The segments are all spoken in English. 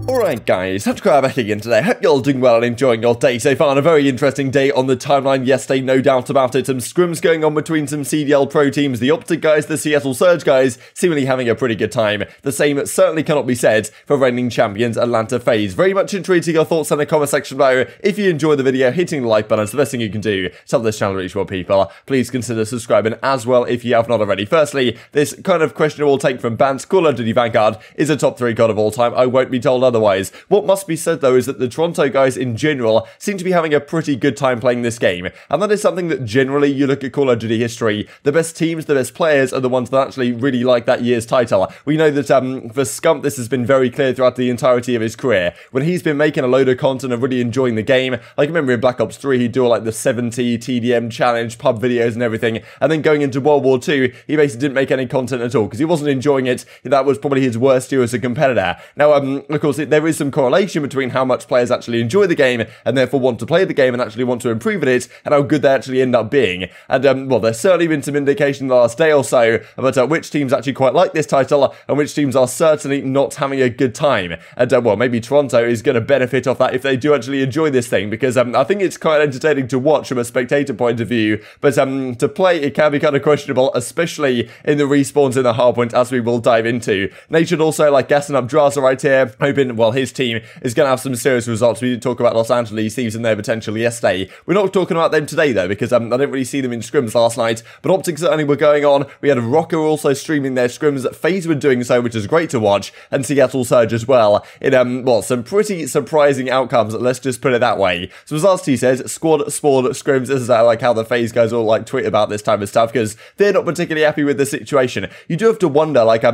Alright guys, TacticalRab back again today. Hope you're all doing well and enjoying your day so far. And a very interesting day on the timeline yesterday, no doubt about it. Some scrims going on between some CDL pro teams. The OpTic guys, the Seattle Surge guys, seemingly having a pretty good time. The same certainly cannot be said for reigning champions Atlanta FaZe. Very much intrigued to your thoughts in the comment section below. If you enjoy the video, hitting the like button is the best thing you can do to help this channel reach more people. Please consider subscribing as well if you have not already. Firstly, this kind of questionable take from Bance, Call of Duty Vanguard is a top 3 god of all time. I won't be told otherwise. What must be said though is that the Toronto guys in general seem to be having a pretty good time playing this game, and that is something that generally you look at Call of Duty history, the best teams, the best players are the ones that actually really like that year's title. We know that for Scump this has been very clear throughout the entirety of his career. When he's been making a load of content and really enjoying the game, like I remember in Black Ops 3 he'd do like the 70 TDM challenge, pub videos and everything, and then going into World War 2 he basically didn't make any content at all because he wasn't enjoying it. That was probably his worst year as a competitor. Now of course there is some correlation between how much players actually enjoy the game and therefore want to play the game and actually want to improve at it and how good they actually end up being. And well, there's certainly been some indication in the last day or so about which teams actually quite like this title and which teams are certainly not having a good time. And well, maybe Toronto is going to benefit off that if they do actually enjoy this thing, because I think it's quite entertaining to watch from a spectator point of view, but to play it can be kind of questionable, especially in the respawns in the hardpoint, as we will dive into. Natured also like gassing up Drazah right here, hoping, well, his team is going to have some serious results. We did talk about Los Angeles Thieves and their potential yesterday. We're not talking about them today though, because I didn't really see them in scrims last night, but OpTic certainly were going on. We had Rokkr also streaming their scrims, FaZe were doing so, which is great to watch, and Seattle Surge as well, in well, some pretty surprising outcomes, let's just put it that way. So as Arcitys says, squad spawned scrims. This is like how the FaZe guys all like tweet about this type of stuff, because they're not particularly happy with the situation. You do have to wonder, like I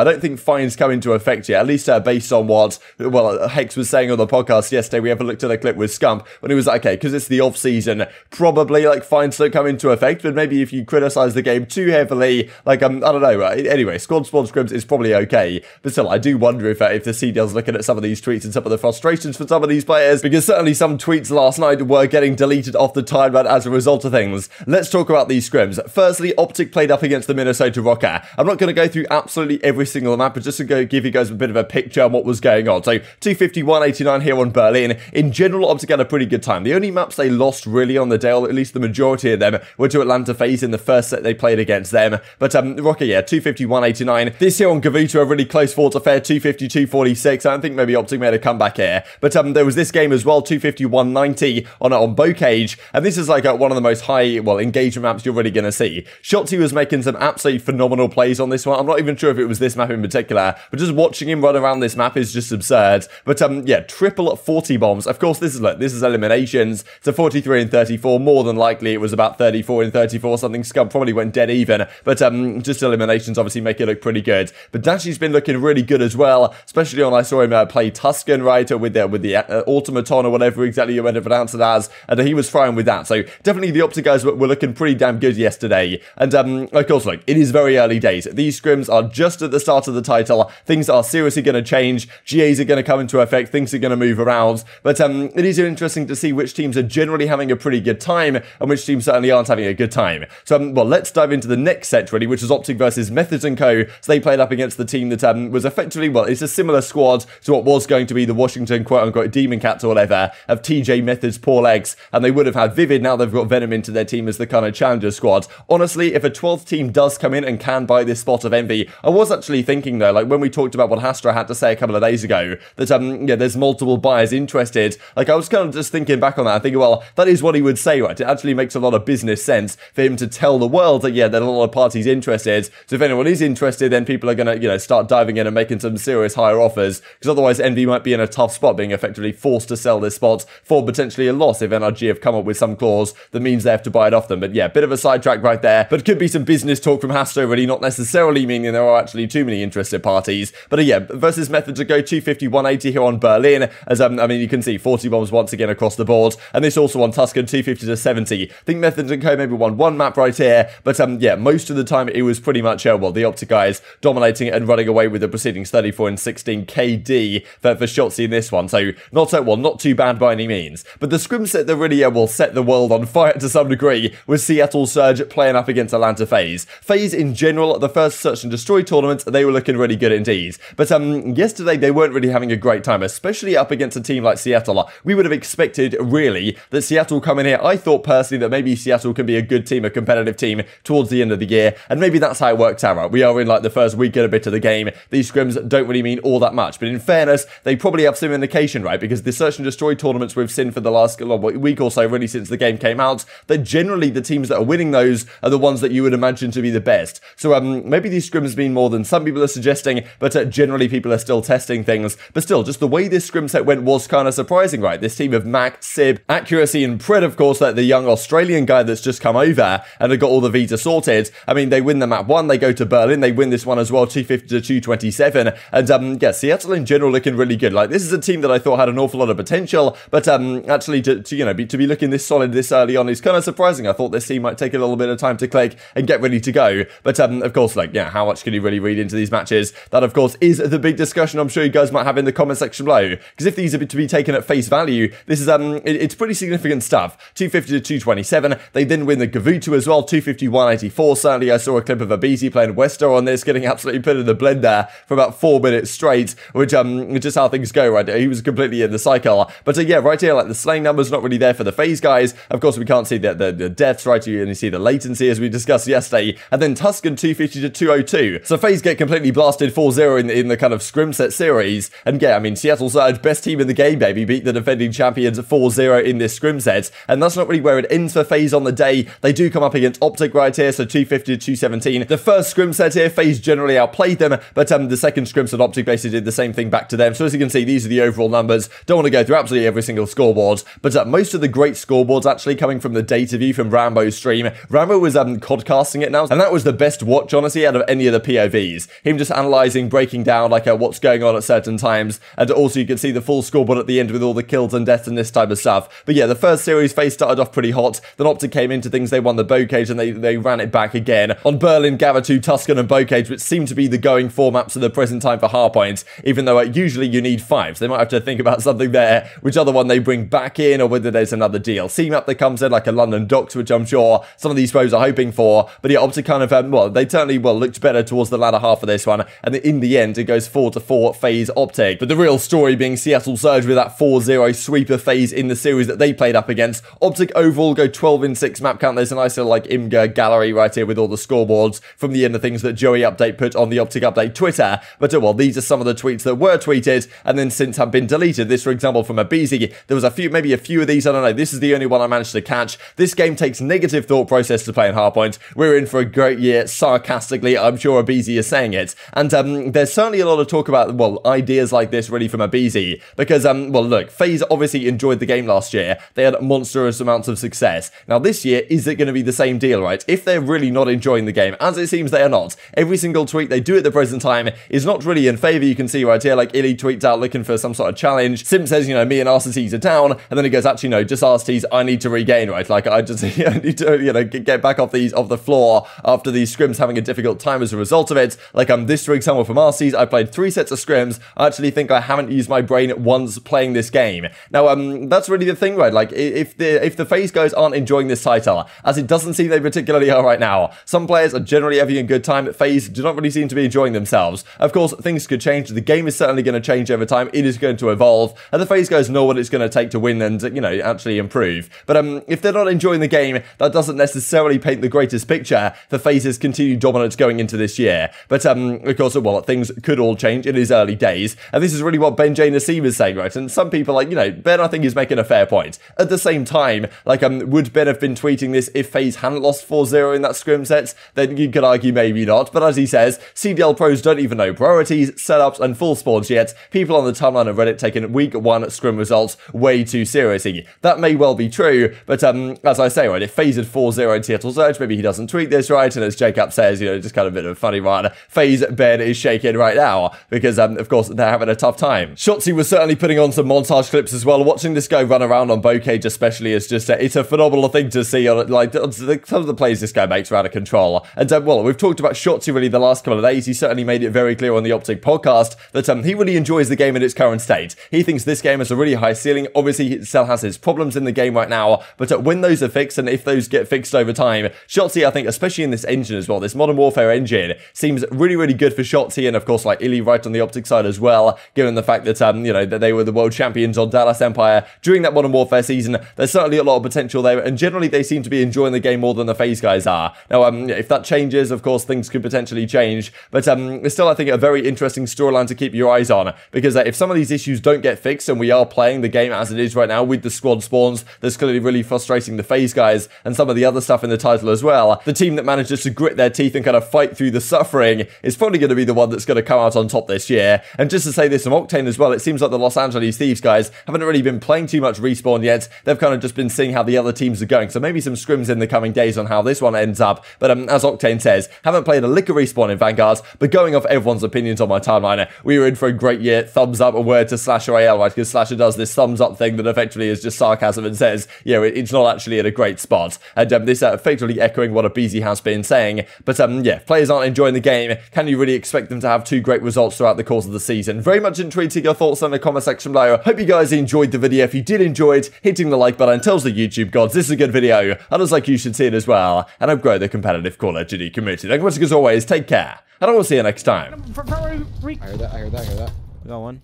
don't think fines come into effect yet, at least based on what, well, Hex was saying on the podcast yesterday. We have looked at a clip with Scump when he was like, okay, because it's the off season, probably like fines don't come into effect, but maybe if you criticize the game too heavily, like I don't know. Anyway, squad spawn scrims is probably okay, but still I do wonder if the CDL's looking at some of these tweets and some of the frustrations for some of these players, because certainly some tweets last night were getting deleted off the timeline as a result of things. Let's talk about these scrims. Firstly, OpTic played up against the Minnesota Rokkr. I'm not going to go through absolutely every single map, but just to go give you guys a bit of a picture on what was going on. So 250-189 here on Berlin. In general, OpTic had a pretty good time. The only maps they lost really on the day, or at least the majority of them, were to Atlanta FaZe in the first set they played against them. But Rokkr, yeah, 250-189. This here on Gavuto, a really close fought affair, 250-246. I don't think maybe OpTic made a comeback here. But there was this game as well, 250-190 on Bocage. And this is like one of the most high, well, engagement maps you're really going to see. Shotzzy was making some absolutely phenomenal plays on this one. I'm not even sure if it was this map in particular, but just watching him run around this map is just absurd. But yeah, triple 40 bombs. Of course, this is eliminations. So 43 and 34. More than likely, it was about 34 and 34. Something Scum probably went dead even. But just eliminations obviously make it look pretty good. But Dashy's been looking really good as well, especially on, I saw him play Tuscan, right, with the automaton or whatever exactly you want to pronounce it as, and he was fine with that. So definitely the OpTic guys were looking pretty damn good yesterday. And of course, look, it is very early days. These scrims are just at the start of the title. Things are seriously going to change. GAs are going to come into effect. Things are going to move around. But it is interesting to see which teams are generally having a pretty good time and which teams certainly aren't having a good time. So well, let's dive into the next set really, which is OpTic versus Methods & Co. So they played up against the team that was effectively, well, it's a similar squad to what was going to be the Washington quote-unquote Demon Cats or whatever of TJ, Methods, Paul X, and they would have had Vivid. Now they've got Venom into their team as the kind of challenger squad. Honestly, if a 12th team does come in and can buy this spot of Envy, I was actually thinking though, like when we talked about what Hastra had to say a couple of days ago, that yeah, there's multiple buyers interested. Like I was kind of just thinking back on that, I think, well, that is what he would say, right? It actually makes a lot of business sense for him to tell the world that, yeah, there are a lot of parties interested. So if anyone is interested, then people are going to, you know, start diving in and making some serious higher offers, because otherwise Envy might be in a tough spot, being effectively forced to sell this spot for potentially a loss if NRG have come up with some clause that means they have to buy it off them. But yeah, bit of a sidetrack right there, but could be some business talk from Hastra, really, not necessarily meaning there are actually too many interested parties. But yeah, versus Methods & Co, 250, 180 here on Berlin, as, I mean, you can see 40 bombs once again across the board, and this also on Tuscan, 250 to 70. I think Methods & Co maybe won one map right here, but, yeah, most of the time it was pretty much, well, the OpTic guys dominating and running away with the preceding 34 and 16 KD for Shotzzy in this one, so not too bad by any means. But the scrim set that really, will set the world on fire to some degree was Seattle Surge playing up against Atlanta FaZe. FaZe in general, the first Search and Destroy tournament, they were looking really good indeed. But yesterday they weren't really having a great time, especially up against a team like Seattle. We would have expected, really, that Seattle come in here. I thought personally that maybe Seattle can be a good team, a competitive team towards the end of the year, and maybe that's how it worked out, right? We are in like the first week and a bit of the game. These scrims don't really mean all that much, but in fairness, they probably have some indication, right? Because the Search and Destroy tournaments we've seen for the last week or so, really since the game came out, that generally the teams that are winning those are the ones that you would imagine to be the best. So maybe these scrims mean more than some people are suggesting, but generally people are still testing things. But still, just the way this scrim set went was kind of surprising, right? This team of Mack, Sib, Accuracy, and Pred, of course, like the young Australian guy that's just come over and have got all the Vita sorted. I mean, they win the map 1, they go to Berlin, they win this one as well, 250 to 227. And yeah, Seattle in general looking really good. Like, this is a team that I thought had an awful lot of potential, but actually to be looking this solid this early on is kind of surprising. I thought this team might take a little bit of time to click and get ready to go. But of course, like, yeah, how much can you really read into these matches? That, of course, is the big discussion I'm sure you guys might have in the comment section below. Because if these are to be taken at face value, this is it's pretty significant stuff. 250 to 227. They then win the Gavutu as well, 250, 184. Certainly, I saw a clip of aBeZy playing Wester on this, getting absolutely put in the blender for about 4 minutes straight, which just how things go, right? He was completely in the cycle. But yeah, right here, like the slaying numbers not really there for the FaZe guys. Of course, we can't see the deaths, right? You only see the latency as we discussed yesterday. And then Tuscan 250 to 202. So FaZe get completely blasted 4-0 in the kind of scrim set series. And yeah, I mean, Seattle Surge, best team in the game, baby, beat the defending champions 4-0 in this scrim set. And that's not really where it ends for FaZe on the day. They do come up against OpTic right here, so 250 to 217. The first scrim set here, FaZe generally outplayed them, but the second scrim set OpTic basically did the same thing back to them. So as you can see, these are the overall numbers. Don't want to go through absolutely every single scoreboard, but most of the great scoreboards actually coming from the data view from Rambo's stream. Rambo was codcasting it now, and that was the best watch, honestly, out of any of the POVs. Him just analysing, breaking down like what's going on at certain times, and also you can see the full scoreboard at the end with all the kills and deaths and this type of stuff. But yeah, the first series FaZe started off pretty hot, then OpTic came into things, they won the Bocage and they ran it back again. On Berlin, Gavutu, Tuscan and Bocage, which seem to be the going formats at the present time for hardpoints, even though usually you need 5, so they might have to think about something there, which other one they bring back in, or whether there's another DLC map that comes in, like a London Docks, which I'm sure some of these pros are hoping for. But yeah, OpTic kind of, well, they certainly, looked better towards the latter half of this one, and in the end, it goes 4-4 FaZe OpTic. But the real story being Seattle Surge with that 4-0 sweep of FaZe in the series that they played up against. OpTic overall go 12-6 map count. There's a nice little, like, Imgur gallery right here with all the scoreboards from the end of things that Joey Update put on the OpTic Update Twitter. But well, these are some of the tweets that were tweeted, and then since have been deleted. This, for example, from aBeZy, there was maybe a few of these, I don't know, this is the only one I managed to catch. This game takes negative thought process to play in hardpoint. We're in for a great year, sarcastically, I'm sure aBeZy is saying it. And there's certainly a lot of talk about, well, ideas like this really from aBeZy, because, well, look, FaZe obviously enjoyed the game last year. They had monstrous amounts of success. Now, this year, is it going to be the same deal, right? If they're really not enjoying the game, as it seems they are not, every single tweet they do at the present time is not really in favor. You can see right here, like, Illy tweets out looking for some sort of challenge. Simp says, you know, me and Arcitys are down, and then he goes, actually, no, just Arcitys, I need to regain, right? Like, I just I need to, you know, get back off the floor after these scrims having a difficult time as a result of it. Like, this, for example, from Arcitys, I played 3 sets of scrims. I actually think I haven't used my brain once playing this game. Now, that's really the thing, right? Like, if the FaZe guys aren't enjoying this title, as it doesn't seem they particularly are right now, some players are generally having a good time. FaZe do not really seem to be enjoying themselves. Of course, things could change. The game is certainly going to change over time. It is going to evolve, and the FaZe guys know what it's going to take to win and, you know, actually improve. But if they're not enjoying the game, that doesn't necessarily paint the greatest picture for FaZe's continued dominance going into this year. But of course, well, things could all change. It is early days, and this is really what Ben J. Asim is saying, right? And some people, like, you know, Ben, I think, is making a fair point. At the same time, like, would Ben have been tweeting this if FaZe hadn't lost 4-0 in that scrim set? Then you could argue maybe not. But as he says, CDL pros don't even know priorities, setups, and full spawns yet. People on the timeline of Reddit taking week 1 scrim results way too seriously. That may well be true, but as I say, right, if FaZe had 4-0 in Seattle Surge, maybe he doesn't tweet this, right? And as Jacob says, you know, just kind of a bit of a funny one. FaZe Ben is shaking right now because, of course, they're having a tough time. Shotzzy was certainly putting on some montage clips as well. Watching this guy run around on Bocage especially is just, it's a phenomenal thing to see. Like, some of the plays this guy makes are out of control. And, well, we've talked about Shotzzy really the last couple of days. He certainly made it very clear on the OpTic podcast that he really enjoys the game in its current state. He thinks this game has a really high ceiling. Obviously, he still has his problems in the game right now, but when those are fixed, and if those get fixed over time, Shotzzy, I think, especially in this engine as well, this Modern Warfare engine, seems really, really good for Shotzzy, and of course, like, Illy right on the OpTic side as well, given the fact that, you know, that they were the world champions on Dallas Empire during that Modern Warfare season. There's certainly a lot of potential there, and generally, they seem to be enjoying the game more than the FaZe guys are. Now, if that changes, of course, things could potentially change, but it's still, I think, a very interesting storyline to keep your eyes on, because if some of these issues don't get fixed, and we are playing the game as it is right now with the squad spawns, that's clearly really frustrating the FaZe guys, and some of the other stuff in the title as well, the team that manages to grit their teeth and kind of fight through the suffering is probably going to be the one that's going to come out on top this year. And just to say this from Octane as well, it seems like the Los Angeles Thieves guys haven't really been playing too much Respawn yet. They've kind of just been seeing how the other teams are going, so maybe some scrims in the coming days on how this one ends up. But as Octane says, haven't played a lick of Respawn in Vanguard, but going off everyone's opinions on my timeline, we were in for a great year. Thumbs up, a word to Slasher AL, right? Because Slasher does this thumbs up thing that effectively is just sarcasm and says, yeah, it's not actually in a great spot. And this effectively echoing what aBeZy has been saying. But yeah, if players aren't enjoying the game, can you really expect them to have two great results throughout the course of the season? Very much intrigued to your thoughts in the comment section below. Hope you guys enjoyed the video. If you did enjoy it, hitting the like button tells the YouTube gods this is a good video. Others like you should see it as well. And I've grown the competitive Call of Duty community. Thank you much as always. Take care. And I will see you next time. I heard that. We got one.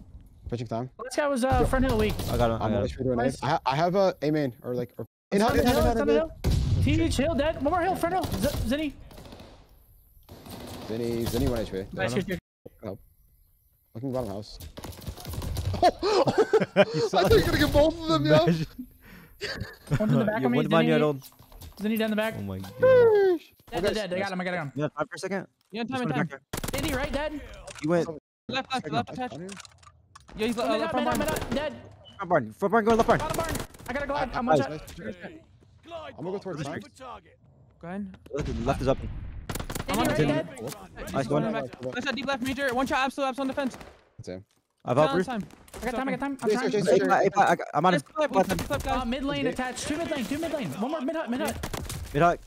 Pitching time. This guy was front hill weak. I got him. Nice. I have a main or like in hill. Teach hill dead. One more hill. Front hill. Zinny. Zinny 1 HP. Nice. Oh. Looking bottom house. I thought you were gonna get both of them, yo. One in the back of me. Zinny down the back. Oh my god. Dead. I got him. Yeah, 5 for a second. Yeah, time. Zinny right, dead. He went. Left attach. Yeah, he's left front barn. Dead. Front barn, go left barn. Bottom barn. I gotta glide. I'm one shot. I'm gonna go towards the target. Go ahead. Left is up. Dead. Nice one. Left side, deep left major. One shot, absolute on defense. That's him. I've helped Bruce. I got time. I'm on his. Mid lane attached. Two mid lane. One more mid hut. Mid hut.